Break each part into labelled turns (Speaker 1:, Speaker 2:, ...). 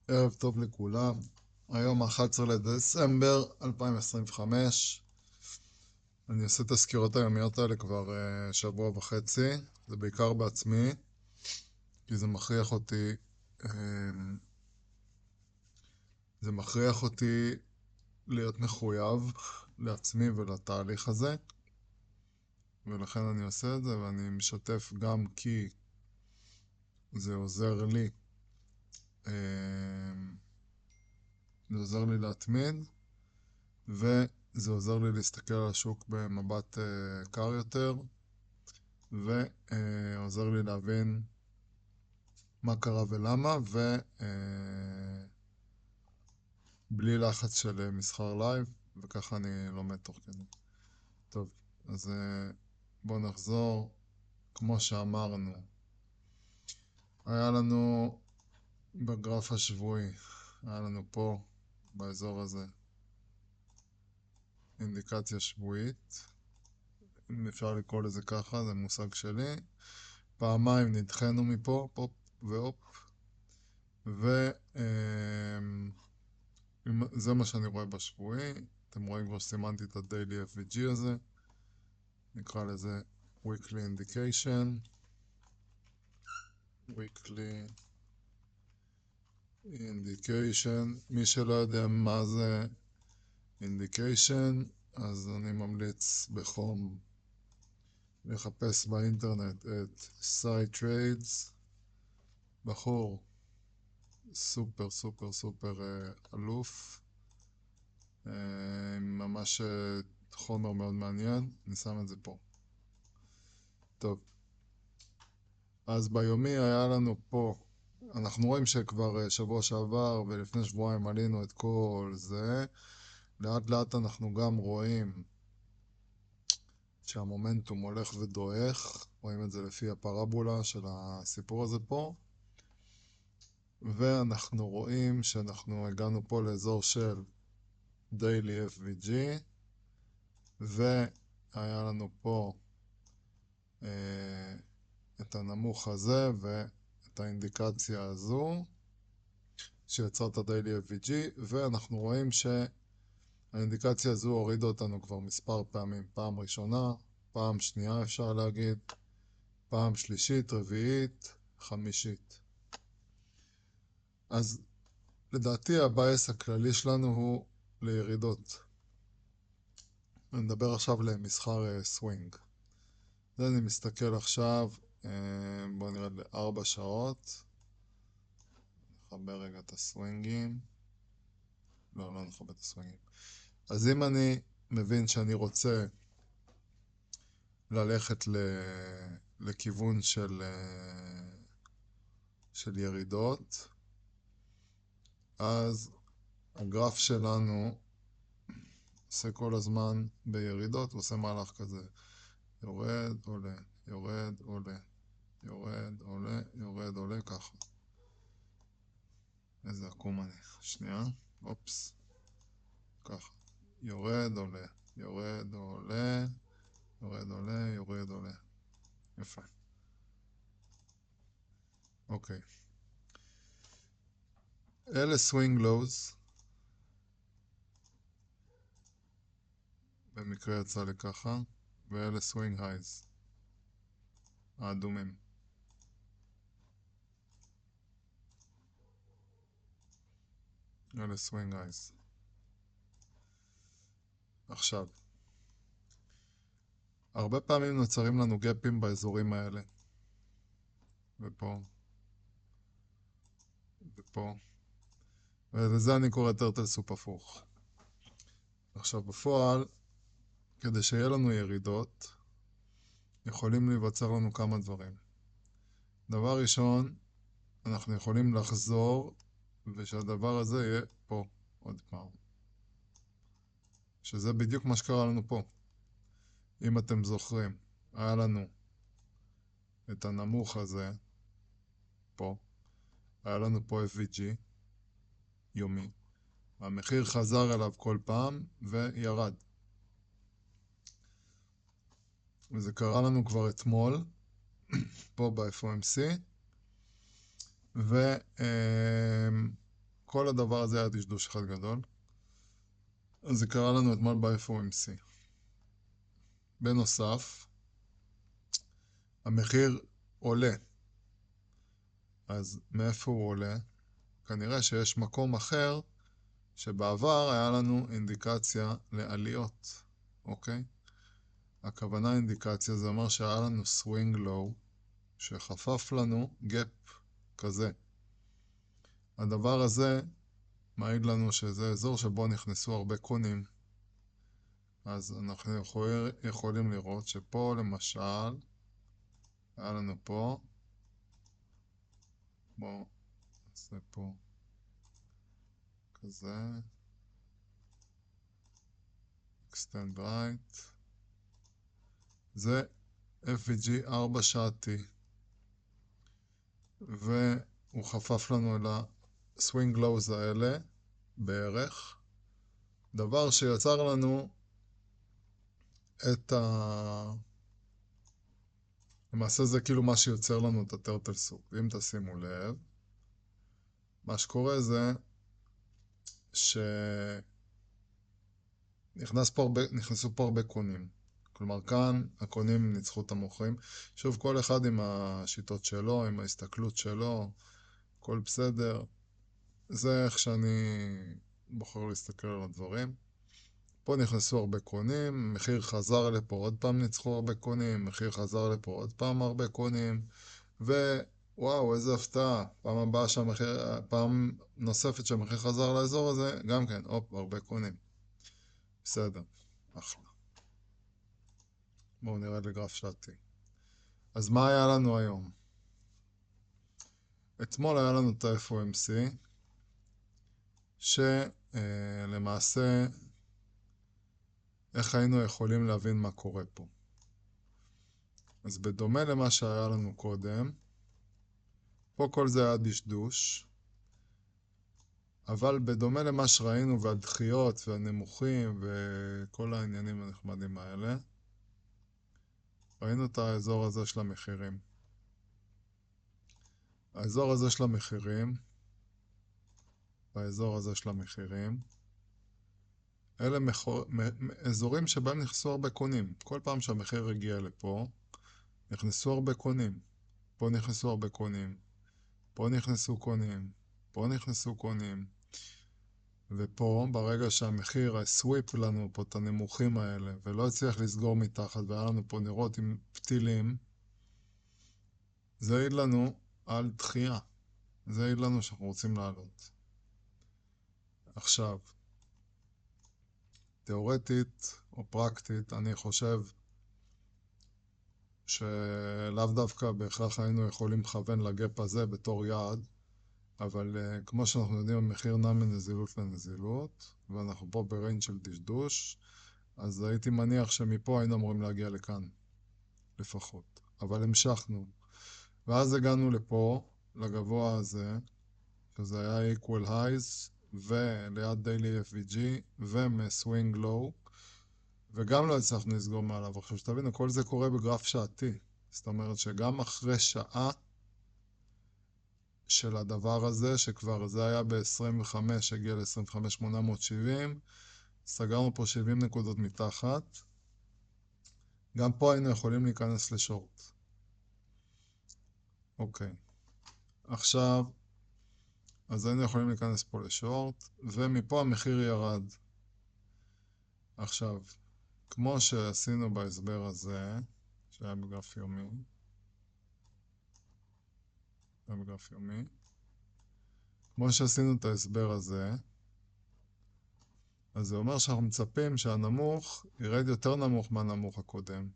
Speaker 1: ערב טוב לכולם. היום 11 לדצמבר 2025. אני עושה את הסקירות היומיות האלה כבר שבוע וחצי. זה בעיקר בעצמי, כי אה, זה מכריח אותי להיות מחויב לעצמי ולתהליך הזה, ולכן אני עושה את זה, ואני משתף גם כי זה עוזר לי, אה, זה עוזר לי להתמיד, וזה עוזר לי להסתכל על השוק במבט קר יותר, ועוזר לי להבין מה קרה ולמה, ובלי לחץ של מסחר לייב, וככה אני לומד תוך כדי. טוב, אז בואו נחזור. כמו שאמרנו, היה לנו בגרף השבועי, היה לנו פה, באזור הזה, אינדיקציה שבועית, אם אפשר לקרוא לזה ככה, זה מושג שלי. פעמיים נדחנו מפה, פופ והופ, וזה מה שאני רואה בשבועי. אתם רואים כבר שסימנתי את ה-Daily FVG הזה, נקרא לזה Weekly Indication. Weekly Indication, מי שלא יודע מה זה Indication, אז אני ממליץ בחום לחפש באינטרנט את Trades. בחור סופר סופר סופר אלוף, ממש חומר מאוד מעניין. אני שם את זה פה. טוב, אז ביומי היה לנו פה, אנחנו רואים שכבר שבוע שעבר ולפני שבועיים עלינו את כל זה. לאט לאט אנחנו גם רואים שהמומנטום הולך ודועך, רואים את זה לפי הפרבולה של הסיפור הזה פה, ואנחנו רואים שאנחנו הגענו פה לאזור של Daily FVG, והיה לנו פה את הנמוך הזה ואת האינדיקציה הזו שיצרה את ה-Daily FVG, ואנחנו רואים שהאינדיקציה הזו הורידה אותנו כבר מספר פעמים. פעם ראשונה, פעם שנייה אפשר להגיד, פעם שלישית, רביעית, חמישית. אז לדעתי הבייס הכללי שלנו הוא לירידות. נדבר עכשיו למסחר סווינג. זה אני מסתכל עכשיו, בואו נרד ל4 שעות. נחבר רגע את הסווינגים. לא נחבר את הסווינגים. אז אם אני מבין שאני רוצה ללכת לכיוון של ירידות, אז הגרף שלנו עושה כל הזמן בירידות, הוא עושה מהלך כזה. יורד, עולה, יורד, עולה, יורד, עולה, יורד, עולה, ככה. איזה עקום אני. שנייה. אופס. ככה. יורד, עולה, יורד, עולה, יורד, עולה, יורד, עולה. יפה. אוקיי. אלה סווינג לואוז. במקרה יצא לי ככה. ואלה סווינג הייז. האדומים. אלה סווינג הייז. עכשיו, הרבה פעמים נוצרים לנו גפים באזורים האלה. ופה. ופה. ולזה אני קורא טרטל סופ הפוך. עכשיו, בפועל, כדי שיהיה לנו ירידות, יכולים להיווצר לנו כמה דברים. דבר ראשון, אנחנו יכולים לחזור, ושהדבר הזה יהיה פה עוד פעם. שזה בדיוק מה שקרה לנו פה. אם אתם זוכרים, היה לנו את הנמוך הזה, פה. היה לנו פה FVG, יומי. המחיר חזר אליו כל פעם וירד. וזה קרה לנו כבר אתמול, פה ב-FOMC, כל הדבר הזה היה דשדוש אחד גדול. אז זה קרה לנו אתמול ב-FOMC. בנוסף, המחיר עולה. אז מאיפה הוא עולה? כנראה שיש מקום אחר שבעבר היה לנו אינדיקציה לעליות, אוקיי? הכוונה אינדיקציה, זה אומר שהיה לנו swing low שחפף לנו gap כזה. הדבר הזה מעיד לנו שזה אזור שבו נכנסו הרבה קונים. אז אנחנו יכולים לראות שפה למשל, היה לנו פה, בואו נעשה פה כזה, extend right, זה FVG 4 שעתי, והוא חפף לנו אל ה-swing lows האלה בערך, דבר שיצר לנו את למעשה זה כאילו מה שיוצר לנו את הטרטל סופ. אם תשימו לב, מה שקורה זה נכנסו פה הרבה קונים. כלומר, כאן הקונים ניצחו את המוכרים. שוב, כל אחד עם השיטות שלו, עם ההסתכלות שלו, הכל בסדר. זה איך שאני בוחר להסתכל על הדברים. פה נכנסו הרבה קונים, מחיר חזר לפה, עוד פעם ניצחו הרבה קונים, מחיר חזר לפה, עוד פעם הרבה קונים, ווואו, איזה הפתעה. פעם נוספת שהמחיר חזר לאזור הזה, גם כן, הרבה קונים. בסדר, אחלה. בואו נראה לגרף שעתי. אז מה היה לנו היום? אתמול היה לנו את ה-FOMC, שלמעשה, איך היינו יכולים להבין מה קורה פה? אז בדומה למה שהיה לנו קודם, פה כל זה היה דשדוש, אבל בדומה למה שראינו והדחיות והנמוכים וכל העניינים הנחמדים האלה, ראינו את האזור הזה של המחירים. האזור הזה של המחירים, והאזור הזה של המחירים, אלה אזורים שבהם נכנסו הרבה קונים. כל פעם שהמחיר הגיע לפה, נכנסו הרבה קונים. פה נכנסו הרבה קונים. פה נכנסו קונים. פה נכנסו קונים. ופה, ברגע שהמחיר הסוויפ לנו פה את הנמוכים האלה, ולא הצליח לסגור מתחת, והיה לנו פה נרות עם פתילים, זה העיד לנו על דחייה. זה העיד לנו שאנחנו רוצים לעלות. עכשיו, תיאורטית או פרקטית, אני חושב שלאו דווקא בהכרח היינו יכולים לכוון לגאפ הזה בתור יעד, אבל כמו שאנחנו יודעים, המחיר נע מנזילות לנזילות, ואנחנו פה בריינג' של דשדוש, אז הייתי מניח שמפה היינו אמורים להגיע לכאן, לפחות. אבל המשכנו. ואז הגענו לפה, לגבוה הזה, שזה היה equal highs, וליד daily FVG, ומסווינג low, וגם לא הצלחנו לסגור מעליו. עכשיו שתבינו, כל זה קורה בגרף שעתי. זאת אומרת שגם אחרי שעה של הדבר הזה, שכבר זה היה ב-25, הגיע ל-25,870, סגרנו פה 70 נקודות מתחת. גם פה היינו יכולים להיכנס לשורט. אוקיי. עכשיו, אז היינו יכולים להיכנס פה לשורט, ומפה המחיר ירד. עכשיו, כמו שעשינו בהסבר הזה, שהיה בגרף יומי, כמו שעשינו את ההסבר הזה, אז זה אומר שאנחנו מצפים שהנמוך ירד יותר נמוך מהנמוך הקודם.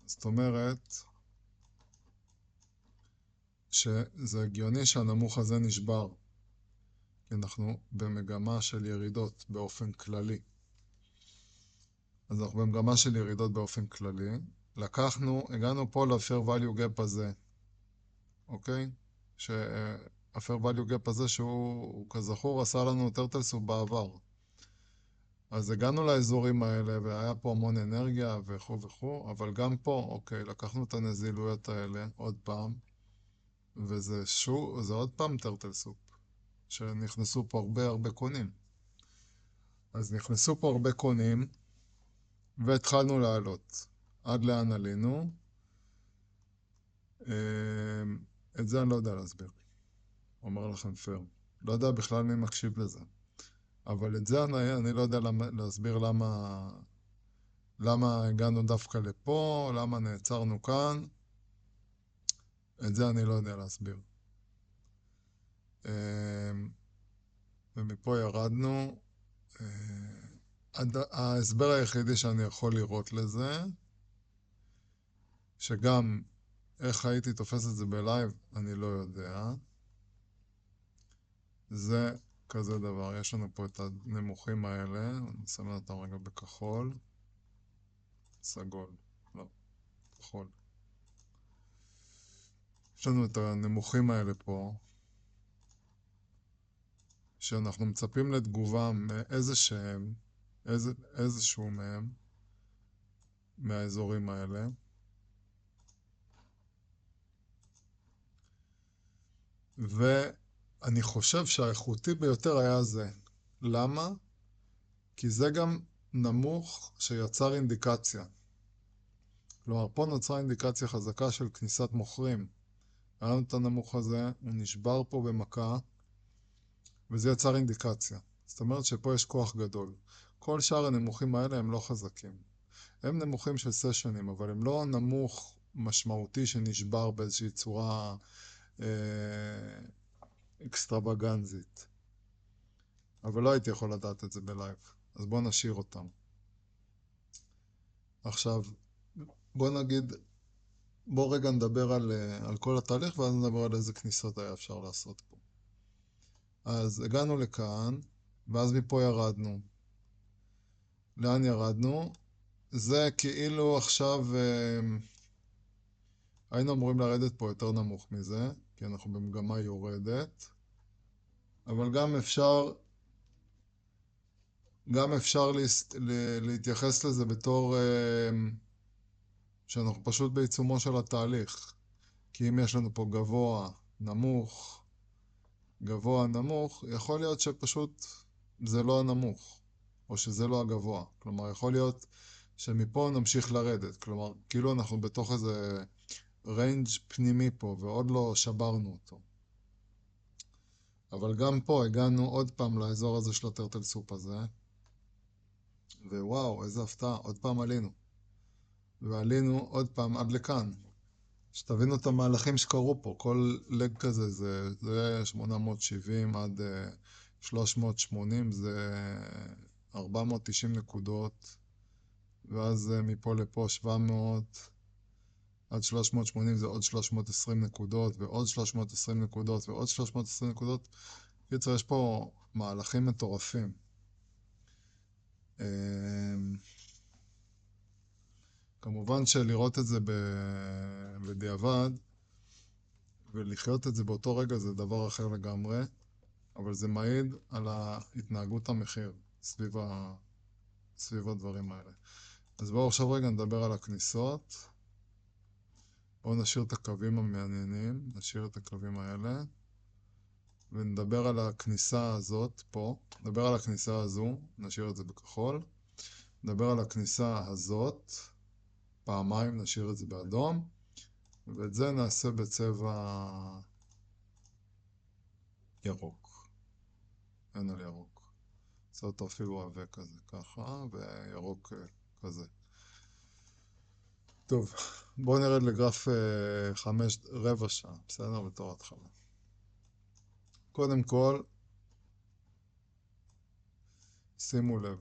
Speaker 1: זאת אומרת שזה הגיוני שהנמוך הזה נשבר, כי אנחנו במגמה של ירידות באופן כללי. אז אנחנו במגמה של ירידות באופן כללי. הגענו פה ל-fair value gap הזה, אוקיי? ה-fair value gap הזה שהוא כזכור עשה לנו טרטל סופ בעבר. אז הגענו לאזורים האלה והיה פה המון אנרגיה וכו', אבל גם פה, אוקיי, לקחנו את הנזילויות האלה עוד פעם, וזה עוד פעם טרטל סופ. שנכנסו פה הרבה קונים. אז נכנסו פה הרבה קונים, והתחלנו לעלות. עד לאן עלינו? את זה אני לא יודע להסביר. אומר לכם פייר. לא יודע בכלל מי מקשיב לזה. אבל את זה אני לא יודע להסביר למה הגענו דווקא לפה, למה נעצרנו כאן. את זה אני לא יודע להסביר. ומפה ירדנו. ההסבר היחידי שאני יכול לראות לזה, שגם איך הייתי תופס את זה בלייב, אני לא יודע. זה כזה דבר. יש לנו פה את הנמוכים האלה, אני שם אותם רגע בכחול. סגול. לא, כחול. יש לנו את הנמוכים האלה פה, שאנחנו מצפים לתגובה איזשהו מהם, מהאזורים האלה. ואני חושב שהאיכותי ביותר היה זה. למה? כי זה גם נמוך שיצר אינדיקציה. כלומר, פה נוצרה אינדיקציה חזקה של כניסת מוכרים. היה לנו את הנמוך הזה, הוא נשבר פה במכה, וזה יצר אינדיקציה. זאת אומרת שפה יש כוח גדול. כל שאר הנמוכים האלה הם לא חזקים. הם נמוכים של סשנים, אבל הם לא נמוך משמעותי שנשבר באיזושהי צורה אקסטרווגנזית. אבל לא הייתי יכול לדעת את זה בלייב. אז בואו נשאיר אותם. עכשיו, בואו רגע נדבר על כל התהליך, ואז נדבר על איזה כניסות היה אפשר לעשות פה. אז הגענו לכאן, ואז מפה ירדנו. לאן ירדנו? זה כאילו עכשיו היינו אמורים לרדת פה יותר נמוך מזה, כי אנחנו במגמה יורדת, אבל גם אפשר להתייחס לזה בתור שאנחנו פשוט בעיצומו של התהליך. כי אם יש לנו פה גבוה, נמוך, גבוה, נמוך, יכול להיות שפשוט זה לא הנמוך, או שזה לא הגבוה. כלומר, יכול להיות שמפה נמשיך לרדת. כלומר, כאילו אנחנו בתוך איזה ריינג' פנימי פה, ועוד לא שברנו אותו. אבל גם פה הגענו עוד פעם לאזור הזה של הטרטל סופ הזה, ווואו, איזה הפתעה, עוד פעם עלינו. ועלינו עוד פעם עד לכאן. שתבינו את המהלכים שקרו פה, כל לג כזה זה 870 עד 380, זה 490 נקודות, ואז מפה לפה 700 עד 380 זה עוד 320 נקודות, ועוד 320 נקודות, ועוד 320 נקודות. קיצר, יש פה מהלכים מטורפים. כמובן שלראות את זה בדיעבד ולחיות את זה באותו רגע זה דבר אחר לגמרי, אבל זה מעיד על התנהגות המחיר סביב הדברים האלה. אז בואו עכשיו רגע נדבר על הכניסות. בואו נשאיר את הקווים המעניינים, נשאיר את הקווים האלה, ונדבר על הכניסה הזאת פה. נדבר על הכניסה הזו, נשאיר את זה בכחול. נדבר על הכניסה הזאת, פעמיים נשאיר את זה באדום, ואת זה נעשה בצבע ירוק. אין על ירוק. נעשה אותו אפילו עבה כזה, ככה, וירוק כזה. טוב, בואו נרד לגרף 5 רבע שעה, בסדר? בתור התחלה. קודם כל, שימו לב,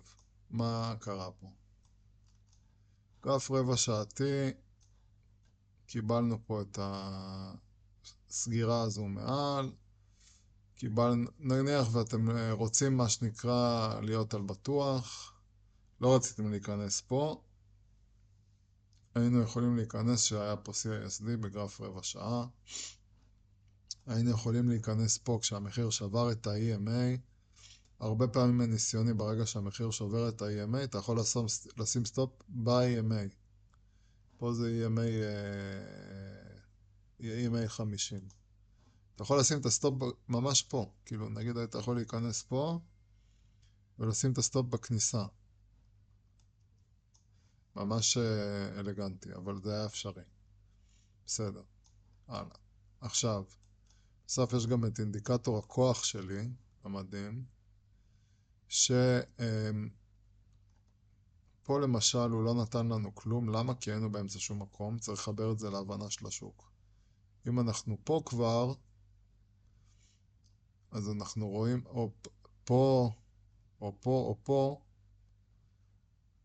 Speaker 1: מה קרה פה. גרף רבע שעתי, קיבלנו פה את הסגירה הזו מעל, נניח ואתם רוצים מה שנקרא להיות על בטוח, לא רציתם להיכנס פה, היינו יכולים להיכנס שהיה פה CISD בגרף רבע שעה, היינו יכולים להיכנס פה כשהמחיר שבר את ה-EMA, הרבה פעמים מניסיוני ברגע שהמחיר שובר את ה-EMA, אתה יכול לשים סטופ ב-EMA. פה זה EMA 50. אתה יכול לשים את הסטופ ממש פה, כאילו נגיד אתה יכול להיכנס פה ולשים את הסטופ בכניסה. ממש אלגנטי, אבל זה היה אפשרי. בסדר, הלאה. עכשיו, בסוף יש גם את אינדיקטור הכוח שלי, המדהים, פה למשל הוא לא נתן לנו כלום. למה? כי היינו באמצע שום מקום. צריך לחבר את זה להבנה של השוק. אם אנחנו פה כבר, אז אנחנו רואים או פה, או פה, או פה.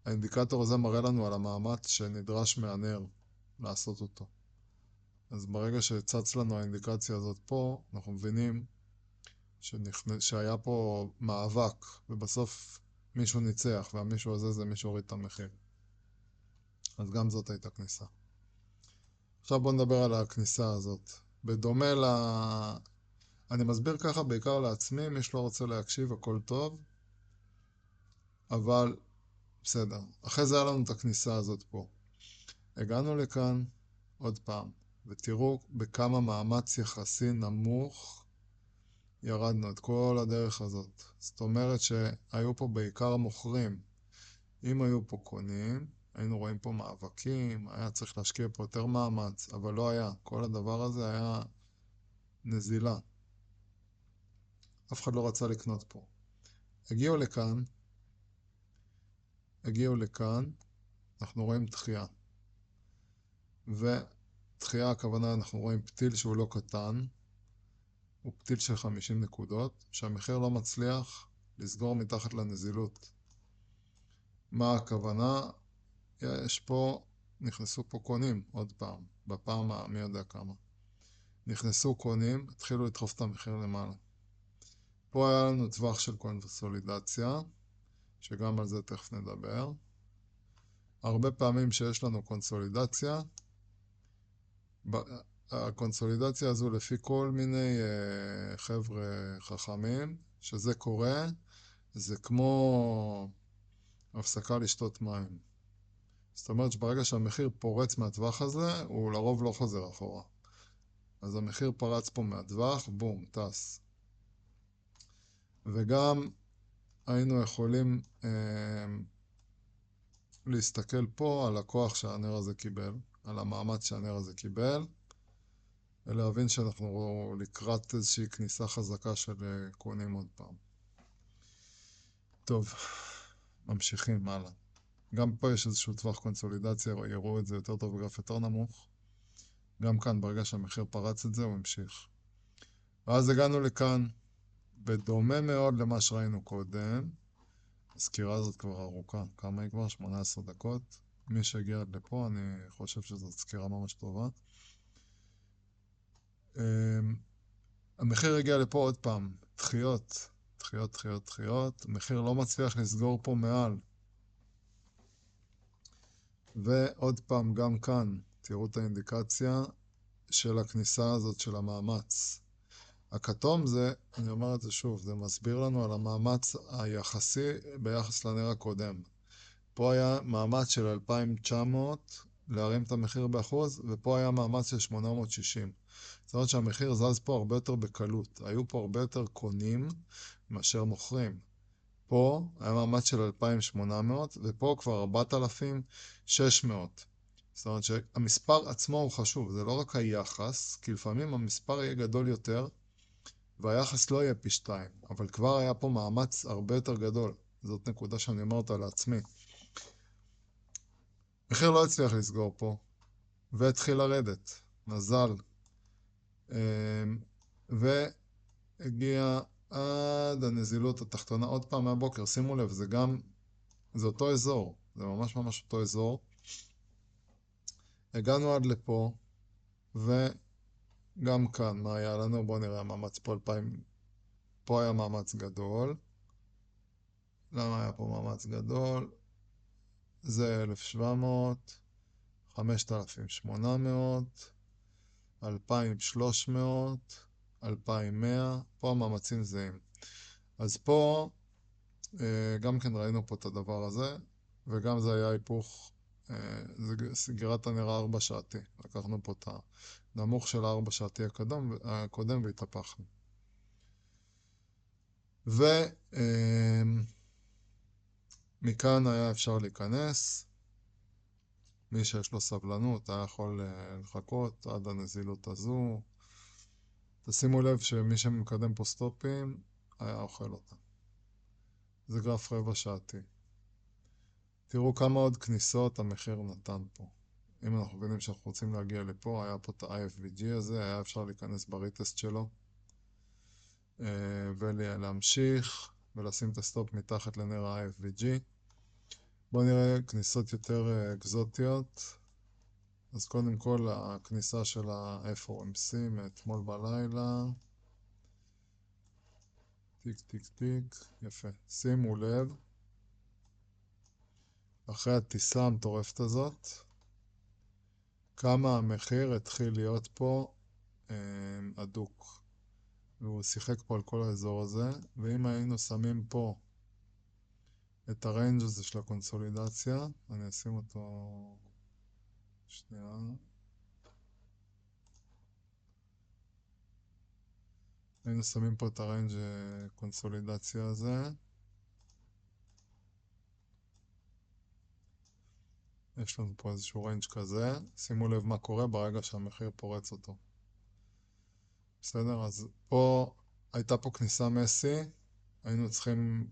Speaker 1: האינדיקטור הזה מראה לנו על המאמץ שנדרש מהנר לעשות אותו. אז ברגע שצץ לנו האינדיקציה הזאת פה, אנחנו מבינים שהיה פה מאבק, ובסוף מישהו ניצח, והמישהו הזה זה מישהו הוריד את המחיר. אז גם זאת הייתה כניסה. עכשיו בואו נדבר על הכניסה הזאת. בדומה אני מסביר ככה בעיקר לעצמי, מי שלא רוצה להקשיב, הכל טוב. אבל בסדר. אחרי זה היה לנו את הכניסה הזאת פה. הגענו לכאן עוד פעם, ותראו בכמה מאמץ יחסי נמוך ירדנו את כל הדרך הזאת. זאת אומרת שהיו פה בעיקר מוכרים. אם היו פה קונים, היינו רואים פה מאבקים, היה צריך להשקיע פה יותר מאמץ, אבל לא היה. כל הדבר הזה היה נזילה. אף אחד לא רצה לקנות פה. הגיעו לכאן, אנחנו רואים דחייה. ודחייה הכוונה אנחנו רואים פתיל שהוא לא קטן, הוא פתיל של 50 נקודות, שהמחיר לא מצליח לסגור מתחת לנזילות. מה הכוונה? נכנסו פה קונים עוד פעם, בפעם מי יודע כמה. נכנסו קונים, התחילו לדחוף את המחיר למעלה. פה היה לנו טווח של קונסולידציה, שגם על זה תכף נדבר. הרבה פעמים שיש לנו קונסולידציה, הקונסולידציה הזו לפי כל מיני חבר'ה חכמים, שזה קורה, זה כמו הפסקה לשתות מים. זאת אומרת שברגע שהמחיר פורץ מהטווח הזה, הוא לרוב לא חוזר אחורה. אז המחיר פרץ פה מהטווח, בום, טס. וגם היינו יכולים להסתכל פה על הכוח שהנר הזה קיבל, על המאמץ שהנר הזה קיבל, ולהבין שאנחנו לקראת איזושהי כניסה חזקה של קונים עוד פעם. טוב, ממשיכים הלאה. גם פה יש איזשהו טווח קונסולידציה, יראו את זה יותר טוב בגרף יותר נמוך. גם כאן, ברגע שהמחיר פרץ את זה, הוא המשיך. ואז הגענו לכאן, בדומה מאוד למה שראינו קודם. הסקירה הזאת כבר ארוכה. כמה היא כבר? 18 דקות. מי שהגיע עד לפה, אני חושב שזאת סקירה ממש טובה. המחיר הגיע לפה עוד פעם. דחיות. המחיר לא מצליח לסגור פה מעל. ועוד פעם, גם כאן, תראו את האינדיקציה של הכניסה הזאת של המאמץ. הכתום זה, אני אומר את זה שוב, זה מסביר לנו על המאמץ היחסי ביחס לנר הקודם. פה היה מאמץ של 2,900 להרים את המחיר באחוז, ופה היה מאמץ של 860. זאת אומרת שהמחיר זז פה הרבה יותר בקלות. היו פה הרבה יותר קונים מאשר מוכרים. פה היה מאמץ של 2,800, ופה כבר 4,600. זאת אומרת שהמספר עצמו הוא חשוב, זה לא רק היחס, כי לפעמים המספר יהיה גדול יותר, והיחס לא יהיה פי 2, אבל כבר היה פה מאמץ הרבה יותר גדול. זאת נקודה שאני אומר אותה לעצמי. מחיר לא הצליח לסגור פה, והתחיל לרדת, נזל, והגיע עד הנזילות התחתונה עוד פעם מהבוקר. שימו לב, זה אותו אזור, זה ממש ממש אותו אזור. הגענו עד לפה, וגם כאן, מה היה לנו? בואו נראה, המאמץ פה 2,000, פה היה מאמץ גדול. למה היה פה מאמץ גדול? זה 1,700, 5,800, 2,300, 2,100, פה המאמצים זהים. אז פה גם כן ראינו פה את הדבר הזה, וגם זה היה היפוך זה סגירת הנר 4 שעתי. לקחנו פה את הנמוך של 4 שעתי הקודם והתהפכנו. ומכאן היה אפשר להיכנס. מי שיש לו סבלנות היה יכול לחכות עד הנזילות הזו. תשימו לב שמי שמקדם פה סטופים היה אוכל אותה. זה גרף רבע שעתי. תראו כמה עוד כניסות המחיר נתן פה. אם אנחנו מבינים שאנחנו רוצים להגיע לפה, היה פה את ה-IFVG הזה, היה אפשר להיכנס בריטסט שלו ולהמשיך ולשים את הסטופ מתחת לנר ה-IFVG. בואו נראה כניסות יותר אקזוטיות. אז קודם כל הכניסה של ה-FOMC מאתמול בלילה. טיק טיק טיק, יפה. שימו לב, אחרי הטיסה המטורפת הזאת, כמה המחיר התחיל להיות פה אדוק. והוא שיחק פה על כל האזור הזה, ואם היינו שמים פה את הריינג' הזה של הקונסולידציה, אני אשים אותו שנייה. היינו שמים פה את הריינג' קונסולידציה הזה. יש לנו פה איזשהו ריינג' כזה. שימו לב מה קורה ברגע שהמחיר פורץ אותו. בסדר? אז פה הייתה פה כניסה מסי, היינו צריכים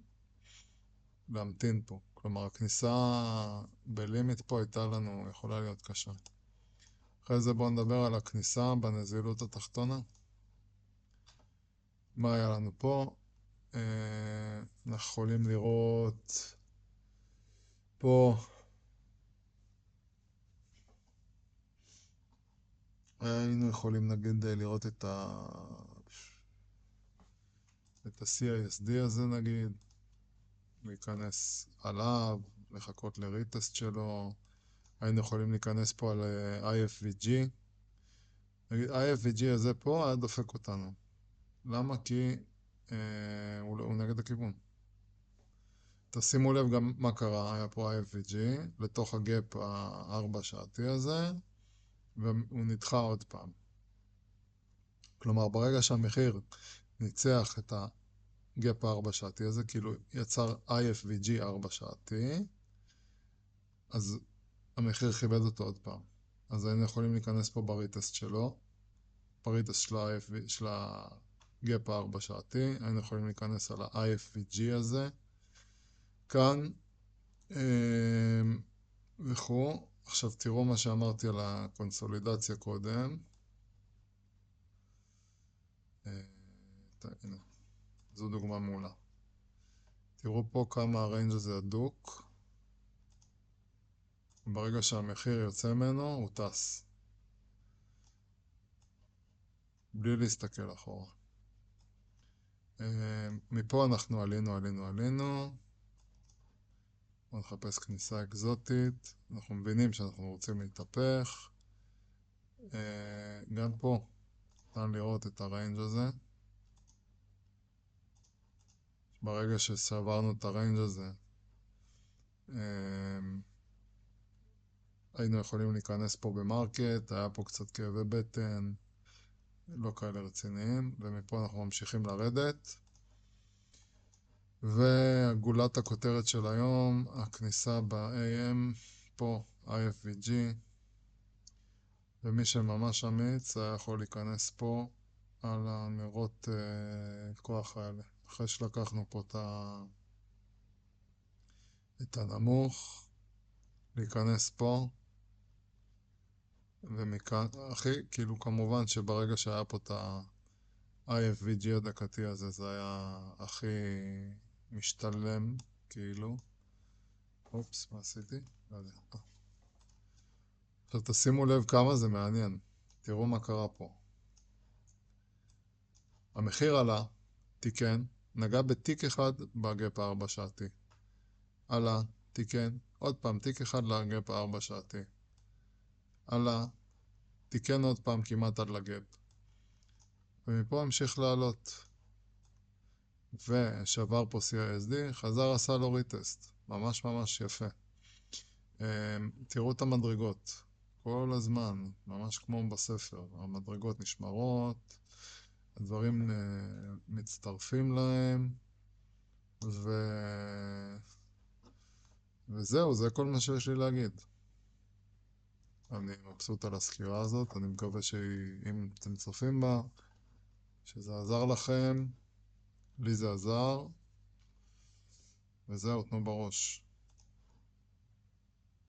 Speaker 1: להמתין פה. כלומר, הכניסה בלימיט פה הייתה לנו, יכולה להיות קשה. אחרי זה בואו נדבר על הכניסה בנזילות התחתונה. מה היה לנו פה? אנחנו יכולים לראות פה היינו יכולים נגיד לראות את ה-CISD הזה נגיד, להיכנס עליו, לחכות לריטסט שלו. היינו יכולים להיכנס פה על IFVG. נגיד IFVG הזה פה היה דופק אותנו. למה? כי הוא נגד הכיוון. תשימו לב גם מה קרה, היה פה IFVG לתוך הגאפ ה-4 שעתי הזה, והוא נדחה עוד פעם. כלומר, ברגע שהמחיר ניצח את הגאפ ה-4 שעתי הזה, כאילו יצר IFVG 4 שעתי, אז המחיר כיבד אותו עוד פעם. אז היינו יכולים להיכנס פה בריטסט שלו, בריטסט של הגאפ ה-4 שעתי, היינו יכולים להיכנס על ה-IFVG הזה, כאן, וכו'. עכשיו תראו מה שאמרתי על הקונסולידציה קודם. הנה, זו דוגמה מעולה. תראו פה כמה הריינג' הזה הדוק. ברגע שהמחיר יוצא ממנו, הוא טס. בלי להסתכל אחורה. מפה אנחנו עלינו. בואו נחפש כניסה אקזוטית. אנחנו מבינים שאנחנו רוצים להתהפך. גם פה ניתן לראות את הריינג' הזה. ברגע ששברנו את הריינג' הזה, היינו יכולים להיכנס פה במרקט, היה פה קצת כאבי בטן, לא כאלה רציניים, ומפה אנחנו ממשיכים לרדת. וגולת הכותרת של היום, הכניסה ב-AM, פה IFVG, ומי שממש אמיץ היה יכול להיכנס פה על הנרות כוח האלה. אחרי שלקחנו פה את הנמוך, להיכנס פה, ומכאן, כאילו כמובן שברגע שהיה פה את ה-IFVG הדקתי הזה, זה היה הכי משתלם, כאילו. אופס, מה עשיתי? לא יודע. עכשיו תשימו לב כמה זה מעניין. תראו מה קרה פה. המחיר עלה, תיקן, נגע בתיק אחד בגאפ ה-4 שעתי. עלה, תיקן, עוד פעם תיק אחד לגאפ ה-4 שעתי. עלה, תיקן עוד פעם כמעט עד לגאפ. ומפה המשיך לעלות. ושבר פה CISD, חזר עשה לו ריטסט. ממש ממש יפה. תראו את המדרגות כל הזמן, ממש כמו בספר. המדרגות נשמרות, הדברים מצטרפים להם, וזהו, זה כל מה שיש לי להגיד. אני מבסוט על הסקירה הזאת, אני מקווה שאם אתם צופים בה, שזה עזר לכם, לי זה עזר, וזהו, תנו בראש.